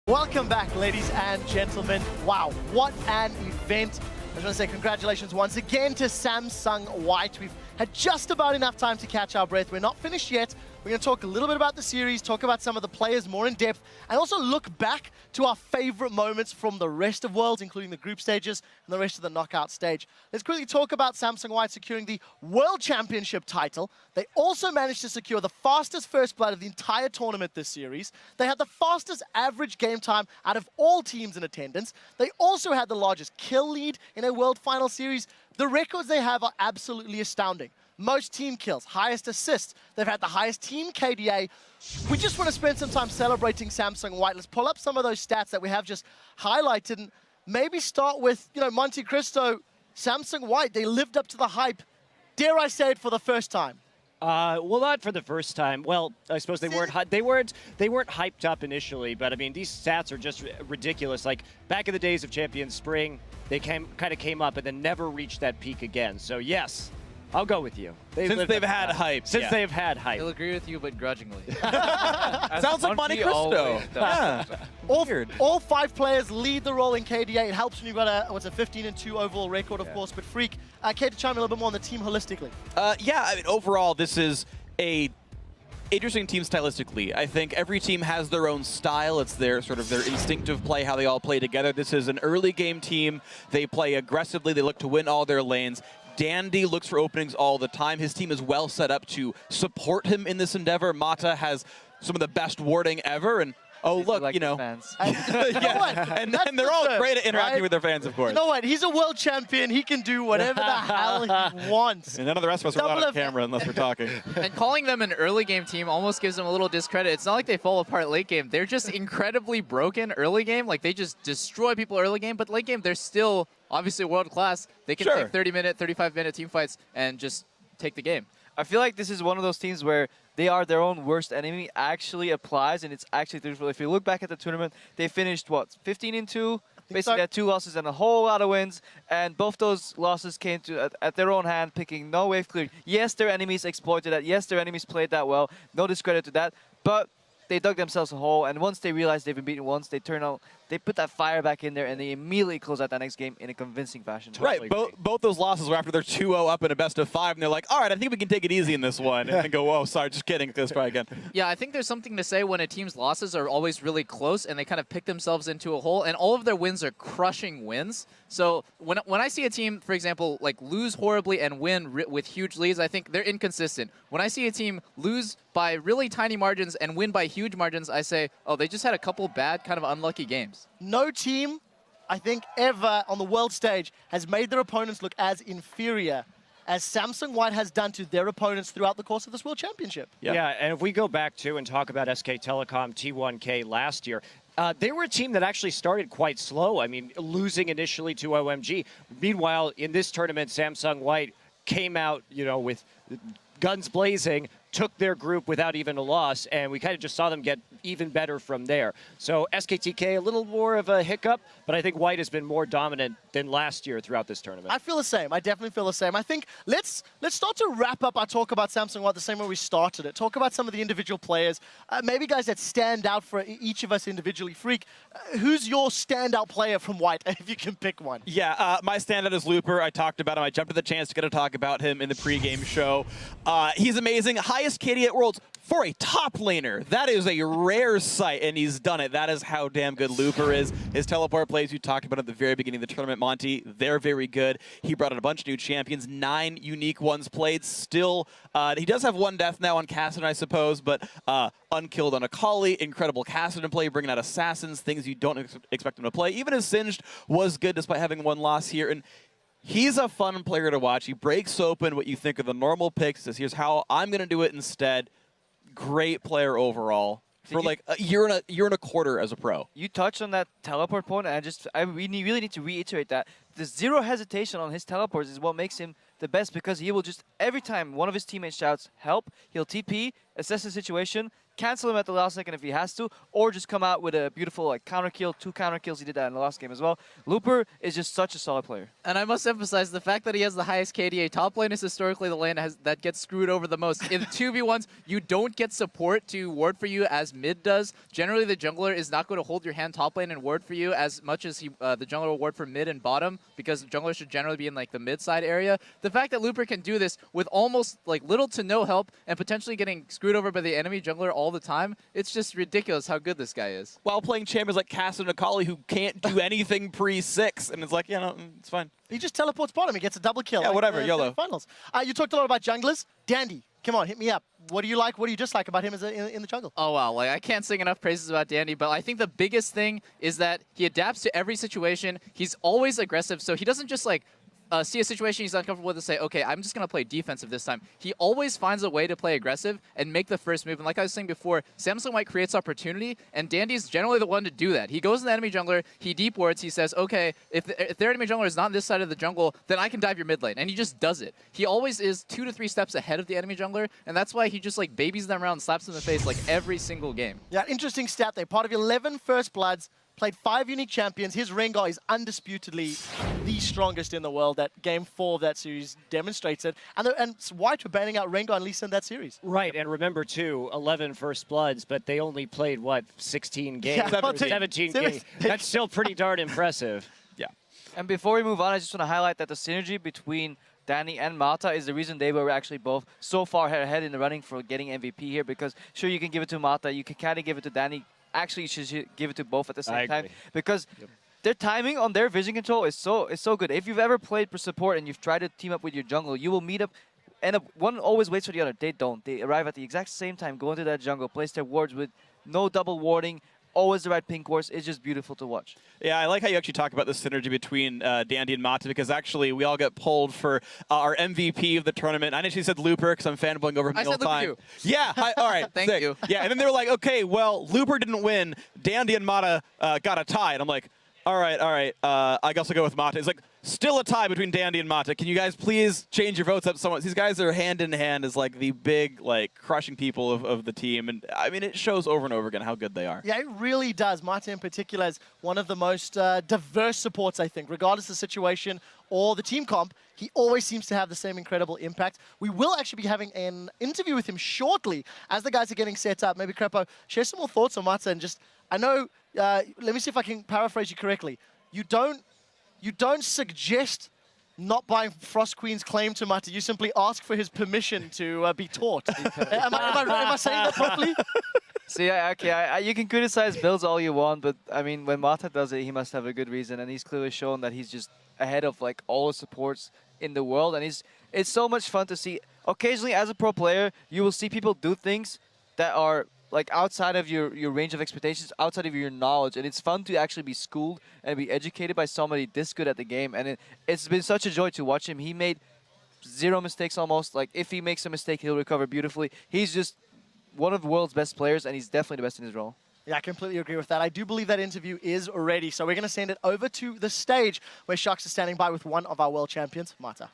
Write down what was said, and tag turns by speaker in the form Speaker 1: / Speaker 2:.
Speaker 1: Welcome back, ladies and gentlemen. Wow, what an event. I just want to say congratulations once again to Samsung White. We've had just about enough time to catch our breath. We're not finished yet. We're going to talk a little bit about the series, talk about some of the players more in depth, and also look back to our favorite moments from the rest of Worlds, including the group stages and the rest of the knockout stage. Let's quickly talk about Samsung White securing the World Championship title. They also managed to secure the fastest first blood of the entire tournament this series. They had the fastest average game time out of all teams in attendance. They also had the largest kill lead in a World Final series. The records they have are absolutely astounding. Most team kills, highest assists. They've had the highest team KDA. We just want to spend some time celebrating Samsung White. Let's pull up some of those stats that we have just highlighted and maybe start with, Monte Cristo, Samsung White. They lived up to the hype. Dare I say it, for the first time?
Speaker 2: Well, not for the first time. Well, I suppose they weren't hyped up initially, but I mean, these stats are just ridiculous. Like back in the days of Champions Spring, they kind of came up and then never reached that peak again. So yes, I'll go with you.
Speaker 3: Since they've had hype.
Speaker 2: Since they've had hype.
Speaker 4: He'll agree with you, but grudgingly.
Speaker 3: Sounds like Monte Cristo. Yeah.
Speaker 1: All 5 players lead the role in KDA. It helps when you've got a 15-2 overall record, of course. But Freak, Kate, to chime in a little bit more on the team holistically.
Speaker 3: Yeah, I mean, overall, this is a interesting team stylistically. I think every team has their own style. It's their instinctive play, how they all play together. This is an early game team. They play aggressively. They look to win all their lanes. Dandy looks for openings all the time. His team is well set up to support him in this endeavor. Mata has some of the best warding ever, and look,
Speaker 4: like fans.
Speaker 3: And they're all great at interacting with their fans, of course.
Speaker 1: You know what? He's a world champion. He can do whatever the hell he wants.
Speaker 3: And none of the rest of us are allowed on camera unless we're talking.
Speaker 4: And calling them an early game team almost gives them a little discredit. It's not like they fall apart late game. They're just incredibly broken early game. Like, they just destroy people early game, but late game, they're still obviously world class. They can take 30-minute, 35-minute team fights and just take the game.
Speaker 5: I feel like this is one of those teams where they are their own worst enemy actually applies, and it's actually truthful. If you look back at the tournament, they finished, what, 15-2? Basically had 2 losses and a whole lot of wins, and both those losses came to at their own hand, picking no wave clear. Yes, their enemies exploited that. Yes, their enemies played that well. No discredit to that, but they dug themselves a hole, and once they realized they've been beaten once, they put that fire back in there, and they immediately close out that next game in a convincing fashion.
Speaker 3: Right, both those losses were after they're 2-0 up in a best of 5, and they're like, all right, I think we can take it easy in this one. And then go, whoa, sorry, just kidding, let's try again.
Speaker 4: Yeah, I think there's something to say when a team's losses are always really close, and they kind of pick themselves into a hole, and all of their wins are crushing wins. So when I see a team, for example, like lose horribly and win with huge leads, I think they're inconsistent. When I see a team lose by really tiny margins and win by huge margins, I say, oh, they just had a couple bad, kind of unlucky games.
Speaker 1: No team, I think, ever on the world stage has made their opponents look as inferior as Samsung White has done to their opponents throughout the course of this World Championship.
Speaker 2: Yeah, and if we go back to and talk about SK Telecom T1K last year, they were a team that actually started quite slow. I mean, losing initially to OMG. Meanwhile, in this tournament, Samsung White came out, with guns blazing, took their group without even a loss, and we kind of just saw them get even better from there. So SKTK, a little more of a hiccup, but I think White has been more dominant than last year throughout this tournament.
Speaker 1: I feel the same. I definitely feel the same. I think let's start to wrap up our talk about Samsung White the same way we started it. Talk about some of the individual players, maybe guys that stand out for each of us individually. Freak, who's your standout player from White, if you can pick one?
Speaker 3: Yeah, my standout is Looper. I talked about him. I jumped at the chance to get to talk about him in the pregame show. He's amazing. Highest KD at Worlds for a top laner. That is a rare sight, and he's done it. That is how damn good Looper is. His teleport plays you talked about at the very beginning of the tournament, Monty, they're very good. He brought in a bunch of new champions, 9 unique ones played. Still, he does have 1 death now on Kassadin, I suppose, but unkilled on Akali, incredible Kassadin play, bringing out assassins, things you don't expect him to play. Even his Singed was good despite having 1 loss here, and he's a fun player to watch. He breaks open what you think of the normal picks. Says, here's how I'm going to do it instead. Great player overall. For like a year and a quarter as a pro.
Speaker 5: You touched on that teleport point, and I really need to reiterate that. The zero hesitation on his teleports is what makes him the best, because he will just, every time one of his teammates shouts, help, he'll TP, assess the situation, cancel him at the last second if he has to, or just come out with a beautiful like counter kill, 2 counter kills. He did that in the last game as well. Looper is just such a solid player.
Speaker 4: And I must emphasize the fact that he has the highest KDA. Top lane is historically the lane that gets screwed over the most. In 2v1s, you don't get support to ward for you as mid does. Generally, the jungler is not going to hold your hand top lane and ward for you as much as the jungler will ward for mid and bottom, because jungler should generally be in like the mid side area. The fact that Looper can do this with almost like little to no help and potentially getting screwed over by the enemy jungler all the time, it's just ridiculous how good this guy is.
Speaker 3: While playing champions like Cass and Akali who can't do anything pre-6, and it's like, yeah, no, it's fine.
Speaker 1: He just teleports bottom. He gets a double kill.
Speaker 3: Yeah,
Speaker 1: like
Speaker 3: whatever,
Speaker 1: the
Speaker 3: YOLO.
Speaker 1: Finals. You talked a lot about junglers. Dandy, come on, hit me up. What do you like? What do you dislike about him as in the jungle?
Speaker 4: Oh, wow. Like, I can't sing enough praises about Dandy, but I think the biggest thing is that he adapts to every situation. He's always aggressive, so he doesn't just, like, see a situation he's uncomfortable with and say, okay, I'm just going to play defensive this time. He always finds a way to play aggressive and make the first move. And like I was saying before, Samsung White creates opportunity, and Dandy's generally the one to do that. He goes to the enemy jungler, he deep wards, he says, okay, if their enemy jungler is not on this side of the jungle, then I can dive your mid lane. And he just does it. He always is 2 to 3 steps ahead of the enemy jungler, and that's why he just like babies them around and slaps them in the face like every single game.
Speaker 1: Yeah, interesting stat there. Part of 11 First Bloods, played 5 unique champions. His Rengar is undisputedly the strongest in the world. That Game 4 of that series demonstrates it. And White were banning out Rengar and Lee Sin in that series.
Speaker 2: Right, and remember, too, 11 First Bloods, but they only played, what, 16 games?
Speaker 1: Yeah,
Speaker 2: 17 games. That's still pretty darn impressive.
Speaker 3: Yeah.
Speaker 5: And before we move on, I just want to highlight that the synergy between Danny and Mata is the reason they were actually both so far ahead in the running for getting MVP here, because sure, you can give it to Mata, you can kind of give it to Danny. Actually, you should give it to both at the same time, because their timing on their vision control is so good. If you've ever played for support and you've tried to team up with your jungle, you will meet up, and one always waits for the other. They don't. They arrive at the exact same time, go into that jungle, place their wards with no double warding, always the right ping course. It's just beautiful to watch.
Speaker 3: Yeah, I like how you actually talk about the synergy between Dandy and Mata, because actually we all got pulled for our MVP of the tournament. I initially said Looper because I'm fanboying over him the whole time. Yeah, all right.
Speaker 4: Thank you.
Speaker 3: Yeah, and then they were like, okay, well, Looper didn't win. Dandy and Mata got a tie. And I'm like, all right. I guess I'll go with Mata. It's like, still a tie between Dandy and Mata. Can you guys please change your votes up somewhat? These guys are hand in hand as like the big, like, crushing people of the team. And I mean, it shows over and over again how good they are.
Speaker 1: Yeah, it really does. Mata in particular is one of the most diverse supports, I think. Regardless of the situation or the team comp, he always seems to have the same incredible impact. We will actually be having an interview with him shortly as the guys are getting set up. Maybe Crepo, share some more thoughts on Mata, and just, I know, let me see if I can paraphrase you correctly. You don't suggest not buying Frost Queen's claim to Mata. You simply ask for his permission to be taught. Am I saying that properly?
Speaker 5: See, okay, you can criticize builds all you want, but I mean, when Mata does it, he must have a good reason, and he's clearly shown that he's just ahead of like all the supports in the world, and it's so much fun to see. Occasionally, as a pro player, you will see people do things that are like outside of your range of expectations, outside of your knowledge, and it's fun to actually be schooled and be educated by somebody this good at the game, and it's been such a joy to watch him. He made 0 mistakes almost. Like, if he makes a mistake, he'll recover beautifully. He's just one of the world's best players, and he's definitely the best in his role.
Speaker 1: Yeah, I completely agree with that. I do believe that interview is ready, so we're going to send it over to the stage where Sharks are standing by with one of our world champions, Mata.